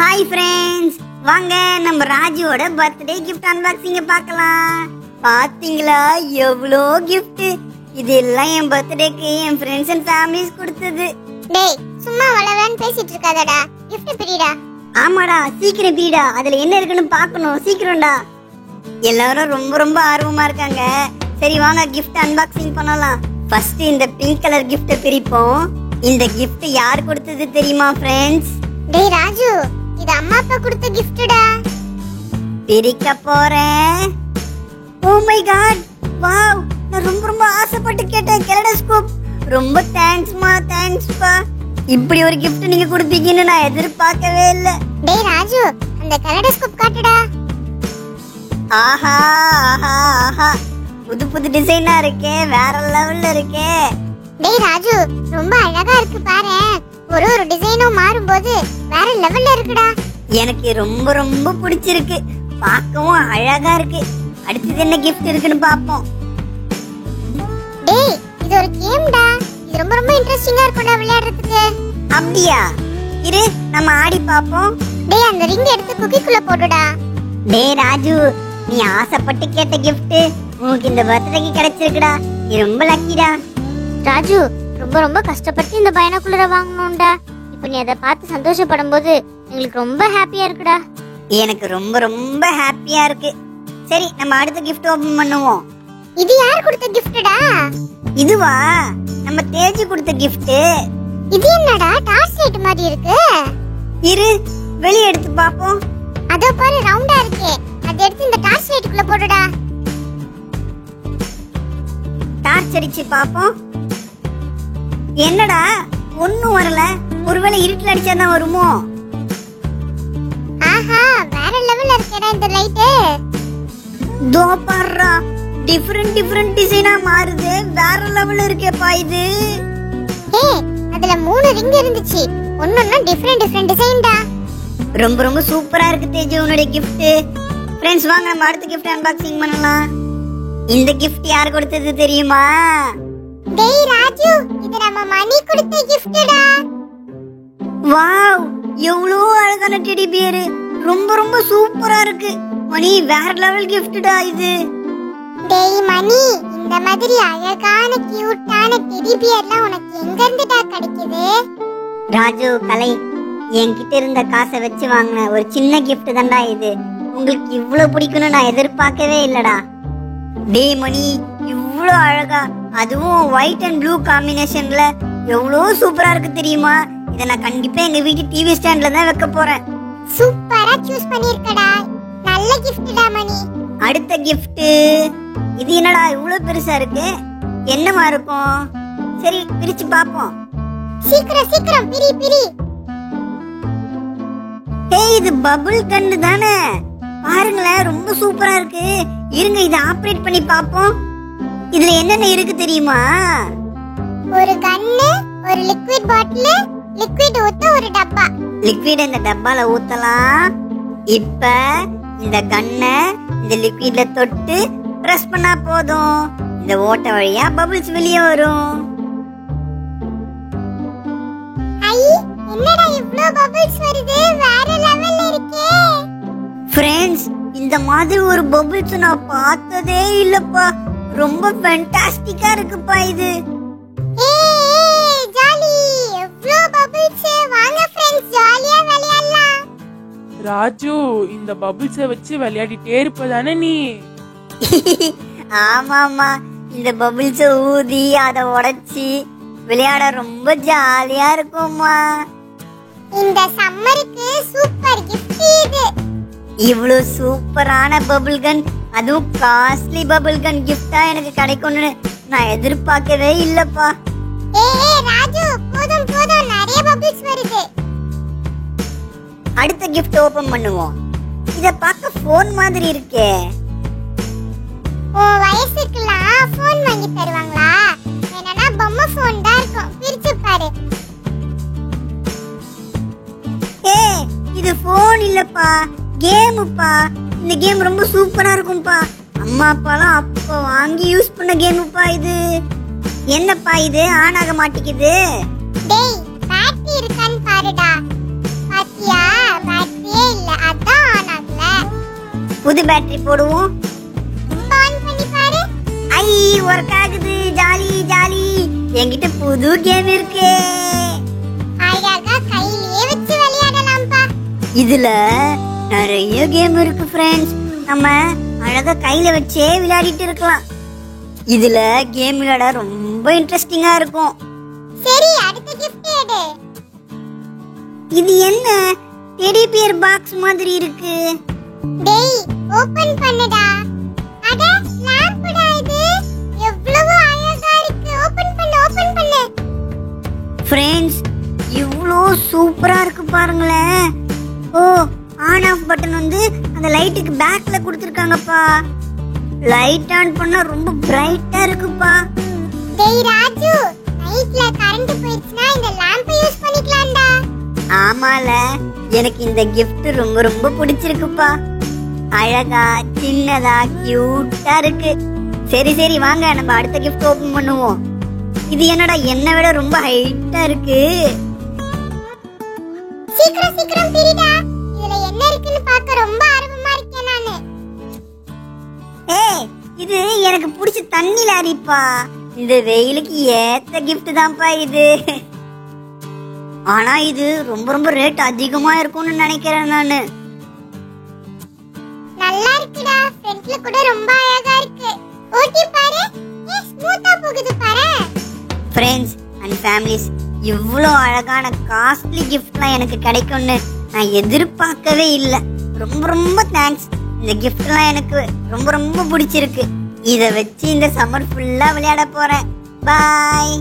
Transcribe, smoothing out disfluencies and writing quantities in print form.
Hi friends, வாங்க நம்ம ராஜுவோட birthday gift அன்பாக்சிங்க பார்க்கலாம். பாத்தீங்களா எவ்வளோ கிஃப்ட். இது எல்லாம் என் பர்த்டேக்கு என் ஃப்ரெண்ட்ஸ் அண்ட் ஃபேமிலிஸ் கொடுத்தது. டேய் சும்மா வளவன்னு பேசிட்டு இருக்காதடா, gift பிரிடா. ஆமாடா, சீக்கிரம் பிரிடா, அதுல என்ன இருக்குன்னு பார்க்கணும், சீக்கிரம்டா. எல்லாரும் ரொம்ப ரொம்ப ஆர்வமா இருக்காங்க. சரி வாங்க கிஃப்ட் அன்பாக்சிங் பண்ணலாம். ஃபர்ஸ்ட் இந்த பிங்க் கலர் கிஃப்ட் பிரிப்போம். இந்த gift யார் கொடுத்தது தெரியுமா ஃப்ரெண்ட்ஸ்? டேய் ராஜு, இது அம்மா அப்பா கொடுத்த giftடா. பிரிக்க போறேன். ஓ மை காட், வாவ், நான் ரொம்ப ரொம்ப ஆசைப்பட்டு கேட்டேன் கெலடோஸ்கோப். ரொம்ப தேங்க்ஸ்மா, தேங்க்ஸ்ப்பா. இப்படி ஒரு gift நீங்க கொடுப்பீங்கன்னு நான் எதிர்பார்க்கவே இல்ல. டேய் ராஜு, அந்த கலடோஸ்கோப் காட்டுடா. ஆஹா ஆஹா ஆஹா, புது புது டிசைனா இருக்கே, வேற லெவல்ல இருக்கே. டேய் ராஜு, ரொம்ப அழகா இருக்கு பாரு. ஒரு ஒரு டிசைனும் மாறும்போது வேற லெவல்ல இருக்குடா. எனக்கு ரொம்ப ரொம்ப பிடிச்சிருக்கு, பார்க்கவும் அழகா இருக்கு. அடுத்தது என்ன gift இருக்குன்னு பாப்போம். டேய் இது ஒரு கேம்டா. இது ரொம்ப ரொம்ப இன்ட்ரஸ்டிங்கா இருக்கும்டா விளையாடுறதுக்கு. அப்படியா? இரு நம்ம ஆடி பாப்போம். டேய் அந்த ரிங் எடுத்து குக்கிக்குள்ள போடுடா. டேய் ராஜு, நீ ஆசைப்பட்டு கேட்ட gift உனக்கு இந்த பர்த்டேக்கு கிடைச்சிருக்குடா. நீ ரொம்ப லக்கிடா. ராஜு, ரொம்ப ரொம்ப கஷ்டப்பட்டு இந்த பைனாகுலரை வாங்கணும்டா. இப்போ நீ அதை பார்த்து சந்தோஷப்படும் போது எங்களுக்கு ரொம்ப ஹாப்பியா இருக்குடா. எனக்கு ரொம்ப ரொம்ப ஹாப்பியா இருக்கு. சரி நம்ம அடுத்த gift ஓபன் பண்ணுவோம். இது யார் கொடுத்த giftடா? இதுவா, நம்ம தேஜு கொடுத்த gift. இது என்னடா டார்ச் லைட் மாதிரி இருக்கு? இரு வெளிய எடுத்து பாப்போம். அதோ பாரு ரவுண்டா இருக்கே, அதை எடுத்து இந்த டார்ச் லைட்டுக்குள்ள போடுடா. டார்ச் அடிச்சு பாப்போம். என்னடா ஒண்ணும் வரல, ஒருவேளை இருட்டுல அடிச்சாதான் வருமோ? ஆஹா, வேற லெவல்ல இருக்கேடா இந்த லைட். தோ பாருடா, டிஃபரண்ட் டிசைனா மாறுது. வேற லெவல்ல இருக்கேப்பா இது. ஏய், அதுல 3 ரிங் இருந்துச்சு, ஒன்னொன்னு டிஃபரண்ட் டிசைன்டா. ரொம்ப ரொம்ப சூப்பரா இருக்கு தேஜு உன்னுடைய gift. ஃப்ரெண்ட்ஸ் வாங்க நம்ம அடுத்த gift அன்பாக்சிங் பண்ணலாம். இந்த gift யார் கொடுத்தது தெரியுமா? டேய் ராஜு, இது நம்ம மணி கொடுத்த giftடா. வாவ், எவ்வளோ அழகான டெடி பியர். ரொம்ப ரொம்ப சூப்பரா இருக்கு மணி, வேற லெவல் giftடா இது. டேய் மணி, இந்த மாதிரி அழகான கியூட்டான டெடி பியர்லாம் உனக்கு எங்க இருந்துடா கிடைக்குது? ராஜு கலை, என்கிட்ட இருந்த காசை வச்சு வாங்கின ஒரு சின்ன gift தான்டா இது. உங்களுக்கு இவ்வளவு பிடிக்கும்னு நான் எதிர்பார்க்கவே இல்லடா. டேய் மணி, இவ்வளோ அழகா, அதுவும் ஒயிட் அண்ட் ப்ளூ காம்பினேஷன்ல எவ்வளோ சூப்பரா இருக்கு தெரியுமா? இதை நான் கண்டிப்பா எங்க வீட்டு டிவி ஸ்டாண்ட்ல தான் வைக்க போறேன். சூப்பரா சூஸ் பண்ணிருக்கடா, நல்ல giftடா மணி. அடுத்த gift இது என்னடா இவ்வளவு பெருசா இருக்கு? என்னமா இருக்கும்? சரி பிரிச்சு பாப்போம். சீக்கிரம் பிரி. ஏய், இது பபிள் கன் தானே? பாருங்களேன், ரொம்ப சூப்பரா இருக்கு. இருங்க இதை ஆபரேட் பண்ணி பாப்போம். இதுல என்னென்ன இருக்கு தெரியுமா? ஒரு கன்னு, ஒரு லிக்விட் பாட்டில், லிக்விட் ஊத்த ஒரு டப்பா. லிக்விட் இந்த டப்பால ஊத்தலாம். இப்ப இந்த கன்னை இந்த லிக்விட்ல தொட்டு பிரஸ் பண்ணா போதும், இந்த ஓட்டை வழியா பபிள்ஸ் வெளியே வரும். ஐ, என்னடா இவ்ளோ பபிள்ஸ் வருது, வேற லெவல்ல இருக்கே. ஃப்ரெண்ட்ஸ், இந்த மாதிரி ஒரு பபிள்ஸ் நான் பார்த்ததே இல்லப்பா. ரொம்ப ஃபேண்டாஸ்டிக்கா இருக்குப்பா இது. ஏய் ஜாலி, எவ்ளோ பபிள்ஸ். வாங்க ஃப்ரெண்ட்ஸ், ஜாலியா விளையாடலாம். ராஜு, இந்த பபிள்ஸை வச்சு விளையாடிட்டே இருப்பதானே நீ? ஆமாமா, இந்த பபிள்ஸ் ஊதி அதை உடைச்சி விளையாட ரொம்ப ஜாலியா இருக்கும்மா. இந்த சம்மருக்கு சூப்பர் gift இது. இவ்வளவு சூப்பரான பபிள் கன், அதுவும் காஸ்ட்லி பபிள் கன் கிஃப்டா எனக்கு கிடைக்கும்னு நான் எதிர்பார்க்கவே இல்லப்பா. ஏய் ராஜு, போதும் நிறைய பபிள்ஸ் வருது. அடுத்த கிஃப்ட் ஓபன் பண்ணுவோம். இத பார்க்க போன் மாதிரி இருக்கே. உன் வயசுக்குலாம் போன் வாங்கி தருவாங்களா? என்னன்னா பொம்மை போன் தான் இருக்கும், பிரிச்சு பாரு. ஏய், இது போன் இல்லப்பா, கேமுப்பா. இந்த கேம் ரொம்ப சூப்பரா இருக்கும்பா. அம்மா அப்பாலாம் அப்ப வாங்கி யூஸ் பண்ண கேமுப்பா இது. என்னப்பா இது ஆன் ஆக மாட்டேங்குது? டேய் பேட்டரி இருக்கான்னு பாருடா. பாத்தியா, பேட்டரி புது பேட்டரி போடுவோம். ஆன் பண்ணி பாரு. ஐ ஒர்க் ஆகுது. Jolly jolly. என்கிட்ட புது கேம் இருக்கு. அழகா கையிலேயே வச்சு விளையாடலாம்ப்பா. இதுல நிறைய கேம் இருக்கு ஃப்ரெண்ட்ஸ். நம்ம அழகா கையில வச்சே விளையாடிட்டு இருக்கலாம். இதுல கேம் விளையாட ரொம்ப இன்ட்ரெஸ்டிங்கா இருக்கும். சரி, அடுத்த gift எடு. இது என்ன டெடி பியர் பாக்ஸ் மாதிரி இருக்கு? டேய், ஓபன் பண்ணுடா. அட, லாம்ப்டா இது. எவ்வளவு அழகா இருக்கு. ஓபன் பண்ணு. ஃப்ரெண்ட்ஸ், இவ்ளோ சூப்பரா இருக்கு பாருங்களேன். ஓ, ஆன் ஆஃப் பட்டன் வந்து அந்த லைட்டுக்கு பேக்ல கொடுத்திருக்காங்கப்பா. லைட் ஆன் பண்ணா ரொம்ப பிரைட்டா இருக்குப்பா. டேய் ராஜு, நைட்ல கரண்ட் போயிடுச்சுனா இந்த லாம்பை யூஸ் பண்ணிக்கலாம்டா. ஆமால, எனக்கு இந்த gift ரொம்ப ரொம்ப பிடிச்சிருக்குப்பா. அழகா சின்னதா கியூட்டா இருக்கு. சரி சரி, வாங்க நம்ம அடுத்த gift ஓபன் பண்ணுவோம். இது என்னடா என்ன விட ரொம்ப ஹைட்டா இருக்கு. சீக்கிரம் பிரிடா. இதுல என்ன இருக்குன்னு பார்க்க ரொம்ப ஆர்வமா இருக்கேன் நானு. ஏய், இது எனக்கு பிடிச்ச தண்ணி லாரிப்பா. இந்த வெயிலுக்கு ஏத்த gift தான்ப்பா இது. ஆனா இது ரொம்ப ரொம்ப ரேட் அதிகமா இருக்கும்னு நினைக்கிறேன் நானு. நல்லா இருக்குடா. ஃப்ரண்ட்ல கூட ரொம்ப அழகா இருக்கு. ஓட்டி பாரு. ஸ்மூத்தா போகுது பாரு. ஃப்ரெண்ட்ஸ் அண்ட் ஃபேமிலிஸ், இவ்வளோ அழகான காஸ்ட்லி கிஃப்ட்லாம் எனக்கு கிடைக்கும்னு நான் எதிர்பார்க்கவே இல்லை. ரொம்ப ரொம்ப தேங்க்ஸ். இந்த கிஃப்ட்லாம் எனக்கு ரொம்ப ரொம்ப பிடிச்சிருக்கு. இதை வச்சு இந்த சம்மர் ஃபுல்லா விளையாட போறேன். பாய்.